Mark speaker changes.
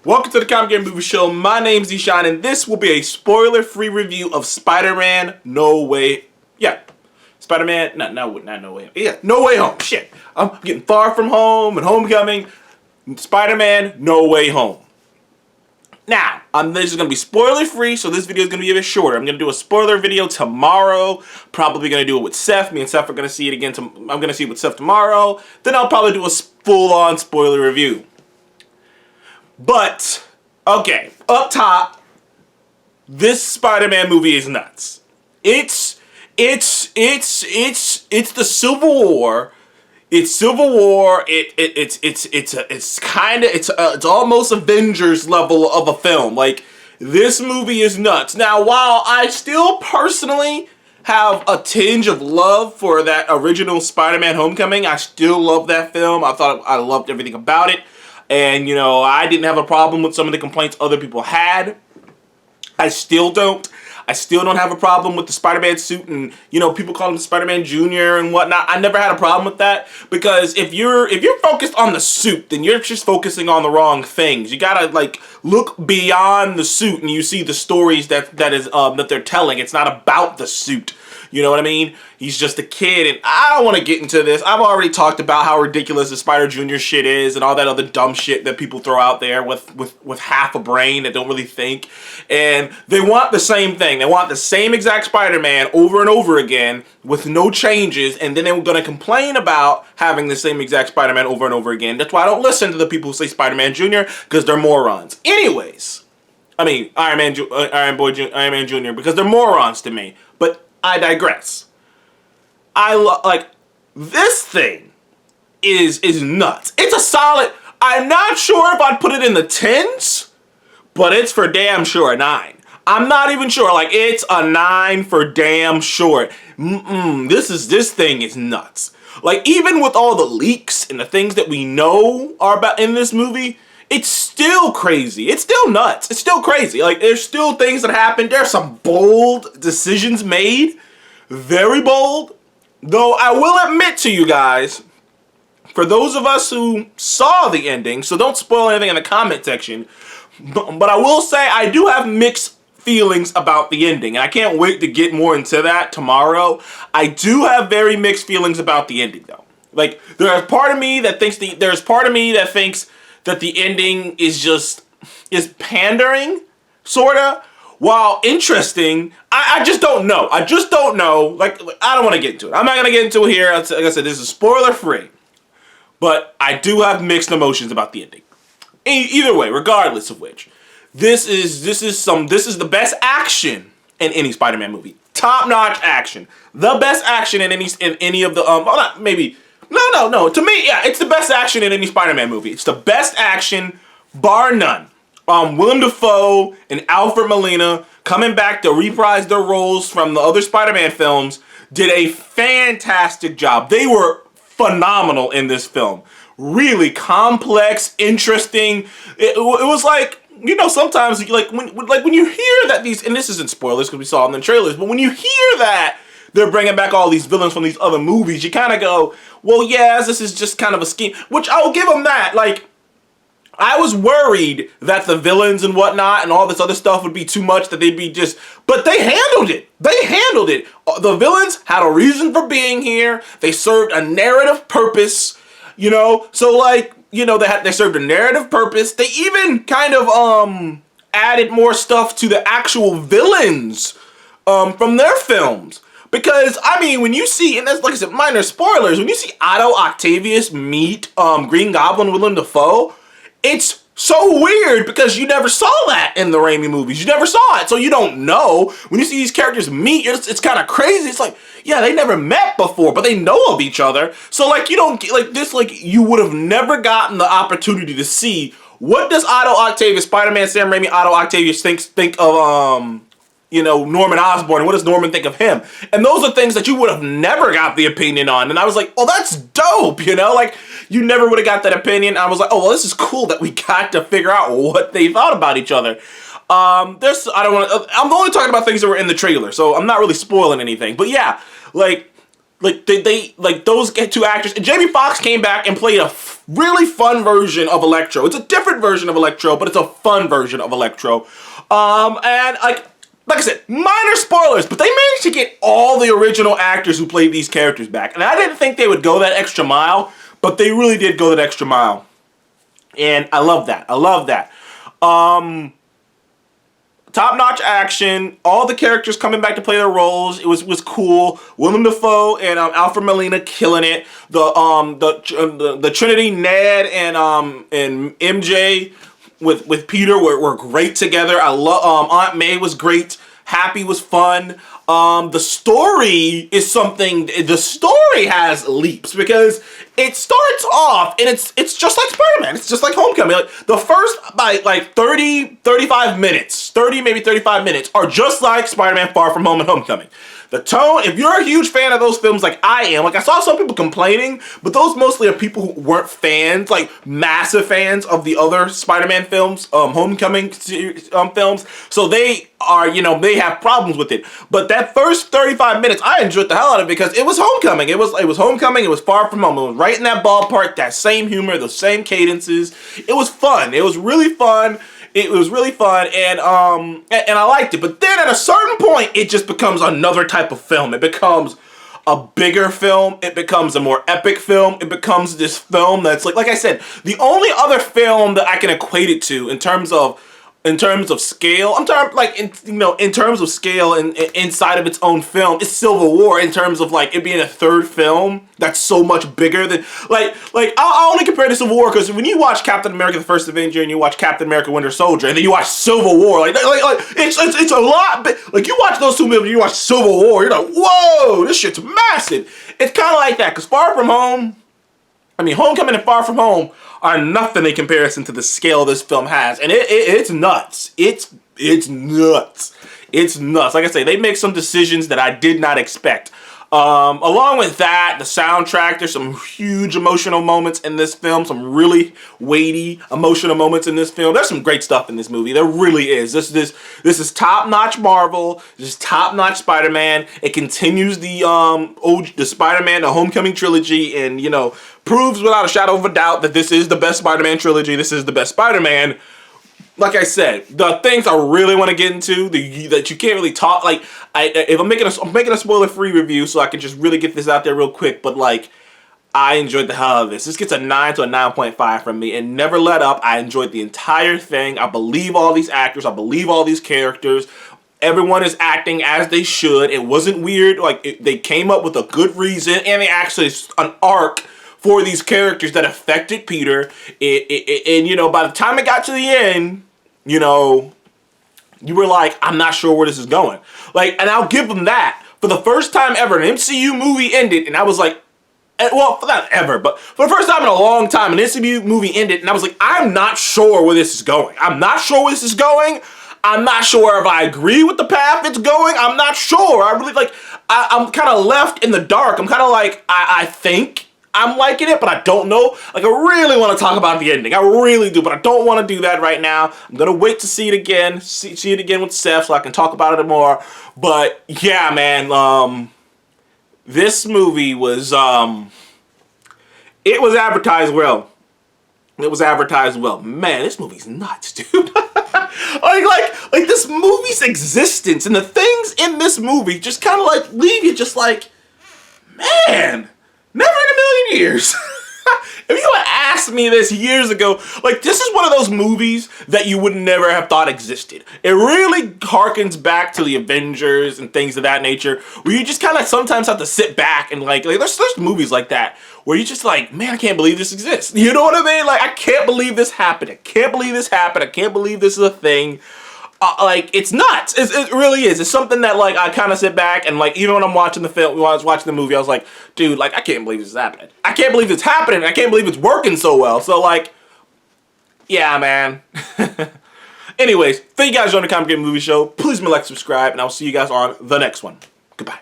Speaker 1: Welcome to the Comic Game Movie Show. My name's Eshawn, and this will be a spoiler-free review of Spider-Man No Way... Spider-Man... Not No Way Home. Yeah, No Way Home. Shit. I'm getting Far From Home and Homecoming. Spider-Man No Way Home. Now, this is going to be spoiler-free, so this video is going to be a bit shorter. I'm going to do a spoiler video tomorrow. Probably going to do it with Seth. Me and Seth are going to see it again. I'm going to see it with Seth tomorrow. Then I'll probably do a full-on spoiler review. But, okay, up top, this Spider-Man movie is nuts. It's the Civil War. It's Civil War. It's almost Avengers level of a film. Like, this movie is nuts. Now, while I still personally have a tinge of love for that original Spider-Man Homecoming, I still love that film. I loved everything about it. And, you know, I didn't have a problem with some of the complaints other people had. I still don't. I still don't have a problem with the Spider-Man suit and, you know, people call him Spider-Man Jr. and whatnot. I never had a problem with that because if you're focused on the suit, then you're just focusing on the wrong things. You gotta, like, look beyond the suit and you see the stories that they're telling. It's not about the suit. You know what I mean? He's just a kid, and I don't want to get into this. I've already talked about how ridiculous the Spider Jr. shit is and all that other dumb shit that people throw out there with half a brain that don't really think. And they want the same thing. They want the same exact Spider-Man over and over again with no changes, and then they're going to complain about having the same exact Spider-Man over and over again. That's why I don't listen to the people who say Spider-Man Jr. because they're morons. Anyways, I mean, Iron Man Jr. because they're morons to me. But I digress. Like, this thing is nuts. It's a solid, I'm not sure if I'd put it in the 10s, but it's for damn sure a 9. I'm not even sure, like, it's a 9 for damn sure. This thing is nuts. Like, even with all the leaks and the things that we know are about in this movie, it's still crazy. It's still nuts. It's still crazy. Like, there's still things that happen. There's some bold decisions made. Very bold. Though I will admit to you guys, for those of us who saw the ending, so don't spoil anything in the comment section, but I will say I do have mixed feelings about the ending. And I can't wait to get more into that tomorrow. I do have very mixed feelings about the ending, though. Like, there's part of me that thinks that the ending is pandering, sorta. While interesting, I just don't know. I just don't know. Like, I don't want to get into it. I'm not going to get into it here. Like I said, this is spoiler free. But I do have mixed emotions about the ending. Either way, regardless of which, this is the best action in any Spider-Man movie. Top-notch action. The best action in any of the No. To me, yeah, it's the best action in any Spider-Man movie. It's the best action, bar none. Willem Dafoe and Alfred Molina coming back to reprise their roles from the other Spider-Man films did a fantastic job. They were phenomenal in this film. Really complex, interesting. It was like, you know, sometimes when you hear that these, and this isn't spoilers because we saw them in the trailers, but when you hear that they're bringing back all these villains from these other movies, you kind of go, well, yes, this is just kind of a scheme, which I will give them that. Like, I was worried that the villains and whatnot and all this other stuff would be too much, that they'd be just... But they handled it. They handled it. The villains had a reason for being here. They served a narrative purpose, you know? So, like, you know, they served a narrative purpose. They even kind of added more stuff to the actual villains from their films. Because, I mean, when you see, and that's, like I said, minor spoilers, when you see Otto Octavius meet Green Goblin Willem Dafoe, it's so weird because you never saw that in the Raimi movies. You never saw it, so you don't know. When you see these characters meet, it's kind of crazy. It's like, yeah, they never met before, but they know of each other. So, like, you don't, like, this, like, you would have never gotten the opportunity to see what does Otto Octavius, Spider-Man Sam Raimi, Otto Octavius think of, you know, Norman Osborn, and what does Norman think of him? And those are things that you would have never got the opinion on. And I was like, oh, that's dope, you know? Like, you never would have got that opinion. I was like, oh, well, this is cool that we got to figure out what they thought about each other. I'm only talking about things that were in the trailer, so I'm not really spoiling anything. But yeah, like those two actors, and Jamie Foxx came back and played a really fun version of Electro. It's a different version of Electro, but it's a fun version of Electro. And like I said, minor spoilers, but they managed to get all the original actors who played these characters back. And I didn't think they would go that extra mile, but they really did go that extra mile. And I love that. I love that. Top-notch action, all the characters coming back to play their roles. It was cool. Willem Dafoe and Alfred Molina killing it. The Trinity, Ned and MJ with Peter were great together. I love Aunt May was great. Happy was fun. The story is something. The story has leaps because it starts off and it's just like Spider-Man. It's just like Homecoming. Like the first like 35 minutes, 30 maybe 35 minutes are just like Spider-Man Far From Home and Homecoming. The tone, if you're a huge fan of those films like I am, like I saw some people complaining, but those mostly are people who weren't fans, like massive fans of the other Spider-Man films, Homecoming films. So they are, they have problems with it. But that first 35 minutes, I enjoyed the hell out of it because it was Homecoming. It was Homecoming. It was Far From Home. It was right in that ballpark, that same humor, those same cadences. It was fun. It was really fun. It was really fun, and I liked it. But then at a certain point, it just becomes another type of film. It becomes a bigger film. It becomes a more epic film. It becomes this film that's like I said, the only other film that I can equate it to in terms of scale, I'm talking like in terms of scale and inside of its own film, it's Civil War in terms of like it being a third film that's so much bigger than I'll only compare to Civil War because when you watch Captain America: The First Avenger and you watch Captain America: Winter Soldier and then you watch Civil War, like it's a lot. Like you watch those two movies, you watch Civil War, you're like, whoa, this shit's massive. It's kind of like that because Homecoming and Far From Home are nothing in comparison to the scale this film has, and it's nuts. It's nuts. It's nuts. Like I say, they make some decisions that I did not expect. Along with that, the soundtrack, there's some huge emotional moments in this film, some really weighty emotional moments in this film. There's some great stuff in this movie. There really is. This is top-notch Marvel. This is top-notch Spider-Man. It continues the Spider-Man, the Homecoming trilogy, and, proves without a shadow of a doubt that this is the best Spider-Man trilogy. This is the best Spider-Man. Like I said, the things I really want to get into that you can't really talk. Like, if I'm making a spoiler-free review, so I can just really get this out there real quick. But like, I enjoyed the hell out of this. This gets a 9 to a 9.5 from me, and never let up. I enjoyed the entire thing. I believe all these actors. I believe all these characters. Everyone is acting as they should. It wasn't weird. Like they came up with a good reason, and they actually an arc for these characters that affected Peter. And by the time it got to the end, you were like, I'm not sure where this is going. Like, and I'll give them that. For the first time ever, an MCU movie ended, and I was like, well, not ever, but for the first time in a long time, an MCU movie ended, and I was like, I'm not sure where this is going. I'm not sure where this is going. I'm not sure if I agree with the path it's going. I'm not sure. I'm kind of left in the dark. I'm kind of like, I think I'm liking it, but I don't know. Like, I really want to talk about the ending. I really do, but I don't want to do that right now. I'm going to wait to see it again, see it again with Seth so I can talk about it more. But, yeah, man, this movie was, it was advertised well. It was advertised well. Man, this movie's nuts, dude. like this movie's existence and the things in this movie just kind of like leave you just like, man, never in a million years. If you had asked me this years ago, like, this is one of those movies that you would never have thought existed. It really harkens back to the Avengers and things of that nature, where you just kind of sometimes have to sit back and like there's movies like that where you're just like, man, I can't believe this exists. You know what I mean? Like, I can't believe this happened. I can't believe this happened. I can't believe this is a thing. Like, it's nuts. It really is. It's something that, like, I kind of sit back and, like, even when I'm watching the film, when I was watching the movie, I was like, dude, like, I can't believe this is happening. I can't believe it's happening. I can't believe it's working so well. So, like, yeah, man. Anyways, thank you guys for joining the Comic Game Movie Show. Please like, subscribe, and I'll see you guys on the next one. Goodbye.